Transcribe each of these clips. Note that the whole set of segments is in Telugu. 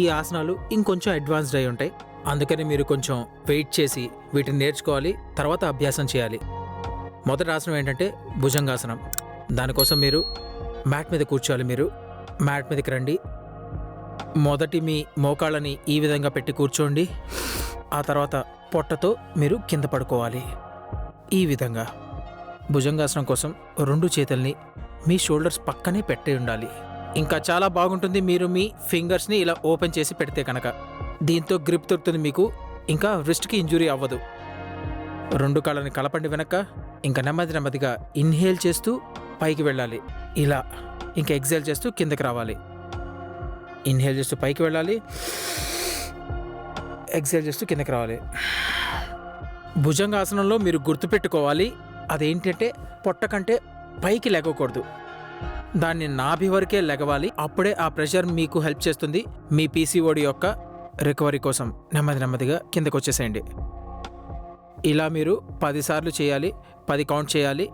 ఈ ఆసనాలు ఇంకొంచెం అడ్వాన్స్డ్ అయి ఉంటాయి. అందుకని మీరు కొంచెం వెయిట్ చేసి వీటిని నేర్చుకోవాలి, తర్వాత అభ్యాసం చేయాలి. మొదటి ఆసనం ఏంటంటే భుజంగాసనం. దానికోసం మీరు మ్యాట్ మీద కూర్చోవాలి. మీరు మ్యాట్ మీదకి రండి. మొదటి మీ మోకాళ్ళని ఈ విధంగా పెట్టి కూర్చోండి. ఆ తర్వాత పొట్టతో మీరు కింద పడుకోవాలి. ఈ విధంగా భుజంగాసనం కోసం 2 చేతుల్ని మీ షోల్డర్స్ పక్కనే పెట్టి ఉండాలి. ఇంకా చాలా బాగుంటుంది మీరు మీ ఫింగర్స్ని ఇలా ఓపెన్ చేసి పెడితే కనుక. దీంతో గ్రిప్ దొరుకుతుంది మీకు, ఇంకా రిస్ట్కి ఇంజురీ అవ్వదు. 2 కాళ్ళని కలపండి వెనక. ఇంకా నెమ్మదిగా ఇన్హేల్ చేస్తూ పైకి వెళ్ళాలి ఇలా. ఇంకా ఎక్సేల్ చేస్తూ కిందకి రావాలి. ఇన్హేల్ చేస్తూ పైకి వెళ్ళాలి, ఎక్సేల్ చేస్తూ కిందకి రావాలి. భుజంగాసనంలో మీరు గుర్తుపెట్టుకోవాలి, అదేంటంటే పొట్ట కంటే పైకి లెగకూడదు, దాన్ని నాభి వరకే లెగవాలి. అప్పుడే ఆ ప్రెషర్ మీకు హెల్ప్ చేస్తుంది మీ పీసీఓడి యొక్క రికవరీ కోసం. నెమ్మదిగా కిందకు వచ్చేసేయండి. ఇలా మీరు 10 సార్లు చేయాలి, 10 కౌంట్ చేయాలి.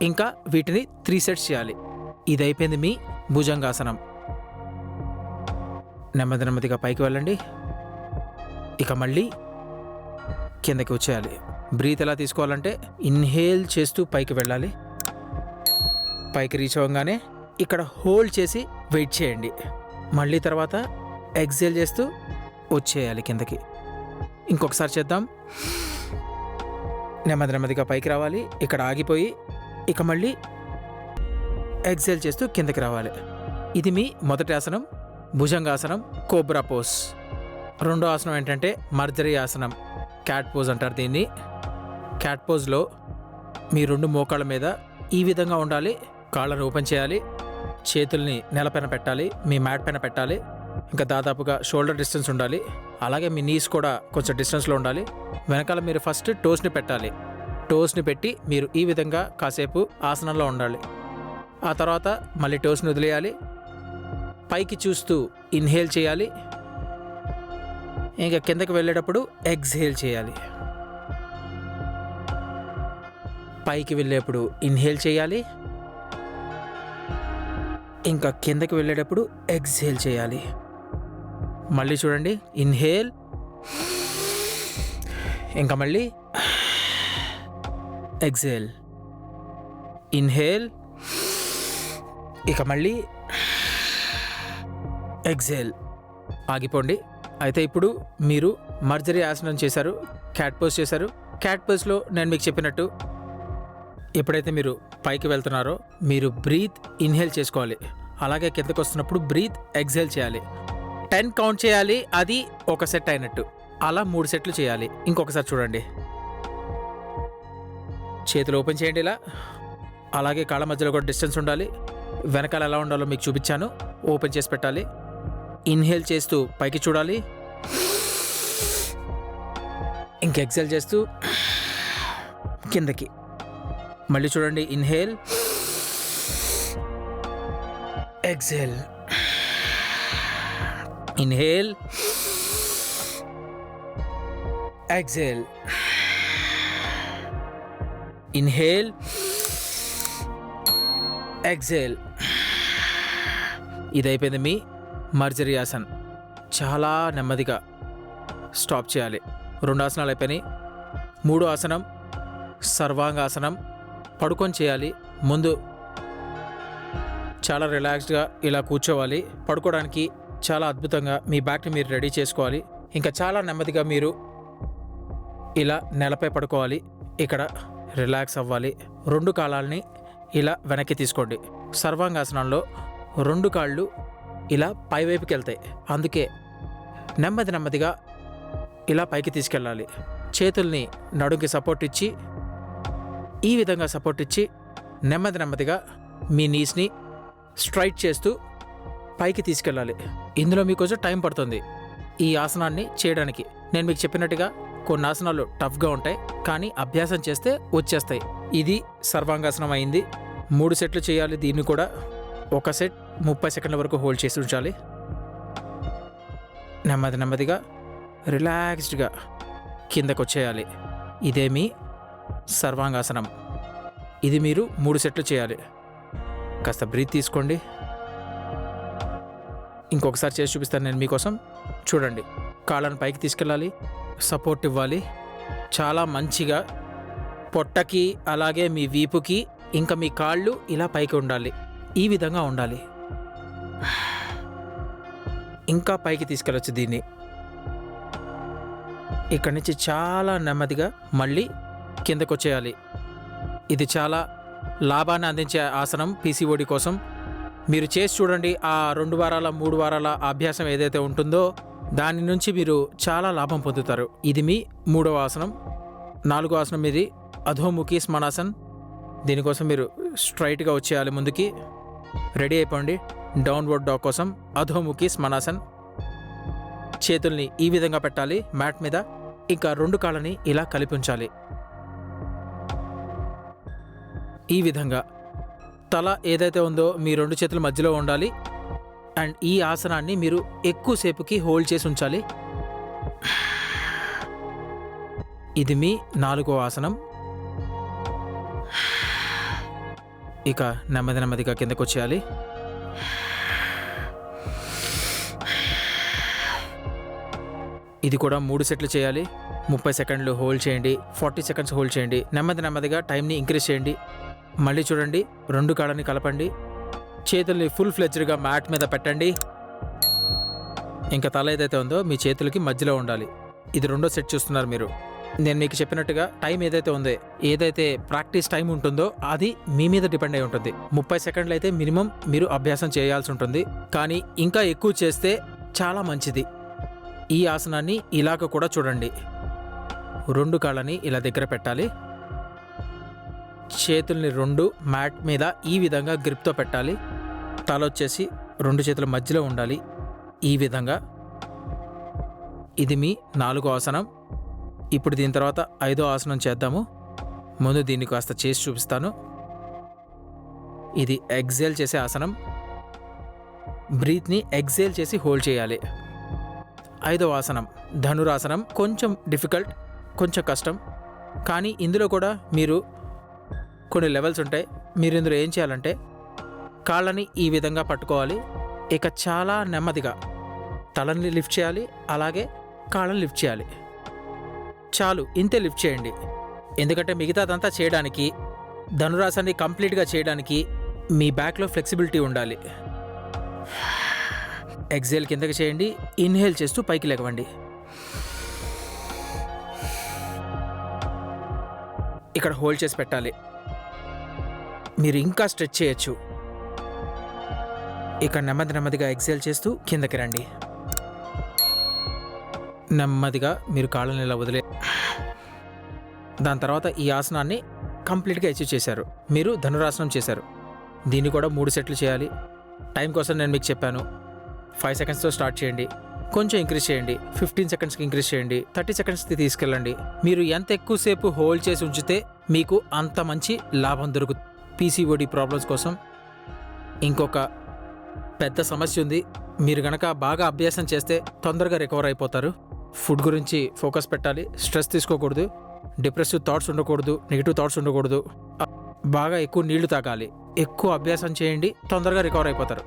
ఇంకా వీటిని 3 సెట్స్ చేయాలి. ఇది అయిపోయింది మీ భుజంగాసనం. నెమ్మదిగా పైకి వెళ్ళండి. ఇక మళ్ళీ కిందకి వచ్చేయాలి. బ్రీత్ ఎలా తీసుకోవాలంటే ఇన్హేల్ చేస్తూ పైకి వెళ్ళాలి. పైకి రీచ్ అవ్వగానే ఇక్కడ హోల్డ్ చేసి వెయిట్ చేయండి. మళ్ళీ తర్వాత ఎక్సేల్ చేస్తూ వచ్చేయాలి కిందకి. ఇంకొకసారి చేద్దాం. నెమ్మదిగా పైకి రావాలి, ఇక్కడ ఆగిపోయి ఇక మళ్ళీ ఎక్సేల్ చేస్తూ కిందకి రావాలి. ఇది మీ మొదటి ఆసనం భుజంగాసనం, కోబ్రా పోజ్. రెండో ఆసనం ఏంటంటే మర్జరీ ఆసనం, క్యాట్ పోజ్ అంటారు దీన్ని. క్యాట్ పోజ్లో మీ 2 మోకాళ్ళ మీద ఈ విధంగా ఉండాలి. కాళ్ళను ఓపెన్ చేయాలి, చేతుల్ని నేలపైన పెట్టాలి, మీ మ్యాట్ పైన పెట్టాలి. ఇంకా దాదాపుగా షోల్డర్ డిస్టెన్స్ ఉండాలి. అలాగే మీ నీస్ కూడా కొంచెం డిస్టెన్స్లో ఉండాలి. వెనకాల మీరు ఫస్ట్ టోస్ని పెట్టాలి. టోస్ని పెట్టి మీరు ఈ విధంగా కాసేపు ఆసనంలో ఉండాలి. ఆ తర్వాత మళ్ళీ టోస్ని వదిలేయాలి. పైకి చూస్తూ ఇన్హేల్ చేయాలి. ఇంకా కిందకి వెళ్ళేటప్పుడు ఎక్స్హేల్ చేయాలి. పైకి వెళ్ళేటప్పుడు ఇన్హేల్ చేయాలి. ఇంకా కిందకి వెళ్ళేటప్పుడు ఎక్స్హేల్ చేయాలి. మళ్ళీ చూడండి, ఇన్హేల్, ఇంకా మళ్ళీ ఎక్స్హేల్, ఇన్హేల్, ఇక మళ్ళీ ఎక్స్హేల్. ఆగిపోండి. అయితే ఇప్పుడు మీరు మర్జరీ ఆసనం చేశారు, క్యాట్ పోజ్ చేశారు. క్యాట్ పోజ్లో నేను మీకు చెప్పినట్టు ఎప్పుడైతే మీరు పైకి వెళ్తున్నారో మీరు బ్రీత్ ఇన్హేల్ చేసుకోవాలి. అలాగే కిందకు వస్తున్నప్పుడు బ్రీత్ ఎక్స్హేల్ చేయాలి. 10 కౌంట్ చేయాలి. అది ఒక సెట్ అయినట్టు. అలా 3 సెట్లు చేయాలి. ఇంకొకసారి చూడండి. చేతులు ఓపెన్ చేయండి ఇలా. అలాగే కాళ్ళ మధ్యలో కూడా డిస్టెన్స్ ఉండాలి. వెనకాల ఎలా ఉండాలో మీకు చూపించాను. ఓపెన్ చేసి పెట్టాలి. ఇన్హేల్ చేస్తూ పైకి చూడాలి. ఇంక ఎక్స్హేల్ చేస్తూ కిందకి. మళ్ళీ చూడండి, inhale, exhale, inhale, exhale, inhale, exhale. ఇది అయిపోయింది మీ మర్జరీ ఆసన్. చాలా నెమ్మదిగా స్టాప్ చేయాలి. 2 ఆసనాలు అయిపోయినాయి. 3వ ఆసనం సర్వాంగాసనం. పడుకొని చేయాలి. ముందు చాలా రిలాక్స్డ్గా ఇలా కూర్చోవాలి. పడుకోవడానికి చాలా అద్భుతంగా మీ బ్యాక్ని మీరు రెడీ చేసుకోవాలి. ఇంకా చాలా నెమ్మదిగా మీరు ఇలా నేలపై పడుకోవాలి. ఇక్కడ రిలాక్స్ అవ్వాలి. 2 కాళ్ళని ఇలా వెనక్కి తీసుకోండి. సర్వాంగాసనంలో 2 కాళ్ళు ఇలా పైవైపుకి వెళ్తాయి. అందుకే నెమ్మదిగా ఇలా పైకి తీసుకెళ్ళాలి. చేతుల్ని నడుంకి సపోర్ట్ ఇచ్చి ఈ విధంగా సపోర్ట్ ఇచ్చి నెమ్మదిగా మీ నీస్ని స్ట్రైట్ చేస్తూ పైకి తీసుకెళ్ళాలి. ఇందులో మీకు కొంచెం టైం పడుతుంది ఈ ఆసనాన్ని చేయడానికి. నేను మీకు చెప్పినట్టుగా కొన్ని ఆసనాలు టఫ్గా ఉంటాయి, కానీ అభ్యాసం చేస్తే వచ్చేస్తాయి. ఇది సర్వాంగాసనం అయింది. 3 సెట్లు చేయాలి. దీన్ని కూడా ఒక సెట్ 30 సెకండ్ల వరకు హోల్డ్ చేసి ఉంచాలి. నెమ్మదిగా రిలాక్స్డ్గా కిందకు వచ్చేయాలి. ఇదే మీ సర్వాంగాసనం. ఇది మీరు 3 సెట్లు చేయాలి. కాస్త బ్రీత్ తీసుకోండి. ఇంకొకసారి చేసి చూపిస్తాను నేను మీకోసం. చూడండి, కాళ్ళను పైకి తీసుకెళ్ళాలి, సపోర్ట్ ఇవ్వాలి, చాలా మంచిగా పొట్టకి అలాగే మీ వీపుకి ఇంకా మీ కాళ్ళు ఇలా పైకి ఉండాలి, ఈ విధంగా ఉండాలి. ఇంకా పైకి తీసుకెళ్ళొచ్చు దీన్ని. ఇక్కడి నుంచి చాలా నెమ్మదిగా మళ్ళీ కిందకు వచ్చేయాలి. ఇది చాలా లాభాన్ని అందించే ఆసనం పీసీఓడి కోసం. మీరు చేసి చూడండి. ఆ 2 వారాల 3 వారాల అభ్యాసం ఏదైతే ఉంటుందో దాని నుంచి మీరు చాలా లాభం పొందుతారు. ఇది మీ 3వ ఆసనం. 4వ ఆసనం ఇది అధోముఖి స్మనాసన్. దీనికోసం మీరు స్ట్రైట్గా వచ్చేయాలి ముందుకి. రెడీ అయిపోండి డౌన్వర్డ్ డాగ్ కోసం. అధోముఖి స్మనాసన్. చేతుల్ని ఈ విధంగా పెట్టాలి మ్యాట్ మీద. ఇంకా 2 కాళ్ళని ఇలా కలిపి ఉంచాలి. ఈ విధంగా తల ఏదైతే ఉందో మీ 2 చేతుల మధ్యలో ఉండాలి. అండ్ ఈ ఆసనాన్ని మీరు ఎక్కువసేపుకి హోల్డ్ చేసి ఉంచాలి. ఇది మీ 4వ ఆసనం. ఇక నెమ్మదిగా కిందకు వచ్చేయాలి. ఇది కూడా 3 సెట్లు చేయాలి. 30 సెకండ్లు హోల్డ్ చేయండి, 40 సెకండ్స్ హోల్డ్ చేయండి. నెమ్మదిగా టైంని ఇంక్రీజ్ చేయండి. మళ్ళీ చూడండి, 2 కాళ్ళని కలపండి. చేతుల్ని ఫుల్ ఫ్లెడ్జ్డ్గా మ్యాట్ మీద పెట్టండి. ఇంకా తల ఏదైతే ఉందో మీ చేతులకి మధ్యలో ఉండాలి. ఇది 2వ సెట్ చూస్తున్నారు మీరు. నేను మీకు చెప్పినట్టుగా టైం ఏదైతే ఉందో, ఏదైతే ప్రాక్టీస్ టైం ఉంటుందో అది మీ మీద డిపెండ్ అయి ఉంటుంది. 30 సెకండ్లు అయితే మినిమం మీరు అభ్యాసం చేయాల్సి ఉంటుంది. కానీ ఇంకా ఎక్కువ చేస్తే చాలా మంచిది. ఈ ఆసనాన్ని ఇలాగ కూడా చూడండి. 2 కాళ్ళని ఇలా దగ్గర పెట్టాలి. చేతుల్ని 2 మ్యాట్ మీద ఈ విధంగా గ్రిప్తో పెట్టాలి. తల వచ్చేసి 2 చేతుల మధ్యలో ఉండాలి, ఈ విధంగా. ఇది మీ 4వ ఆసనం. ఇప్పుడు దీని తర్వాత 5వ ఆసనం చేద్దాము. ముందు దీన్ని కాస్త చేసి చూపిస్తాను. ఇది ఎగ్జేల్ చేసే ఆసనం. బ్రీత్ని ఎగ్జేల్ చేసి హోల్డ్ చేయాలి. 5వ ఆసనం ధనురాసనం. కొంచెం డిఫికల్ట్, కొంచెం కష్టం. కానీ ఇందులో కూడా మీరు కొన్ని లెవెల్స్ ఉంటాయి. మీరు ఇందులో ఏం చేయాలంటే కాళ్ళని ఈ విధంగా పట్టుకోవాలి. ఇక చాలా నెమ్మదిగా తలని లిఫ్ట్ చేయాలి, అలాగే కాళ్ళని లిఫ్ట్ చేయాలి. చాలు, ఇంతే లిఫ్ట్ చేయండి. ఎందుకంటే మిగతాదంతా చేయడానికి, ధనురాసనాన్ని కంప్లీట్గా చేయడానికి మీ బ్యాక్లో ఫ్లెక్సిబిలిటీ ఉండాలి. ఎగ్జేల్ కిందకి చేయండి, ఇన్హేల్ చేస్తూ పైకి లేవండి. ఇక్కడ హోల్డ్ చేసి పెట్టాలి. మీరు ఇంకా స్ట్రెచ్ చేయొచ్చు. ఇక నెమ్మదిగా ఎగ్జేల్ చేస్తూ కిందకి రండి. నెమ్మదిగా మీరు కాళ్ళని ఇలా వదిలే. దాని తర్వాత ఈ ఆసనాన్ని కంప్లీట్గా అచీవ్ చేశారు. మీరు ధనురాసనం చేశారు. దీన్ని కూడా 3 సెట్లు చేయాలి. టైం కోసం నేను మీకు చెప్పాను. 5 సెకండ్స్తో స్టార్ట్ చేయండి, కొంచెం ఇంక్రీజ్ చేయండి, 15 సెకండ్స్కి ఇంక్రీజ్ చేయండి, 30 సెకండ్స్కి తీసుకెళ్ళండి. మీరు ఎంత ఎక్కువసేపు హోల్డ్ చేసి ఉంచితే మీకు అంత మంచి లాభం దొరుకుతుంది. పీసీఓడి ప్రాబ్లమ్స్ కోసం ఇంకొక పెద్ద సమస్య ఉంది. మీరు గనక బాగా అభ్యాసం చేస్తే తొందరగా రికవర్ అయిపోతారు. ఫుడ్ గురించి ఫోకస్ పెట్టాలి. స్ట్రెస్ తీసుకోకూడదు, డిప్రెసివ్ థాట్స్ ఉండకూడదు, నెగిటివ్ థాట్స్ ఉండకూడదు. బాగా ఎక్కువ నీళ్లు తాగాలి, ఎక్కువ అభ్యాసం చేయండి, తొందరగా రికవర్ అయిపోతారు.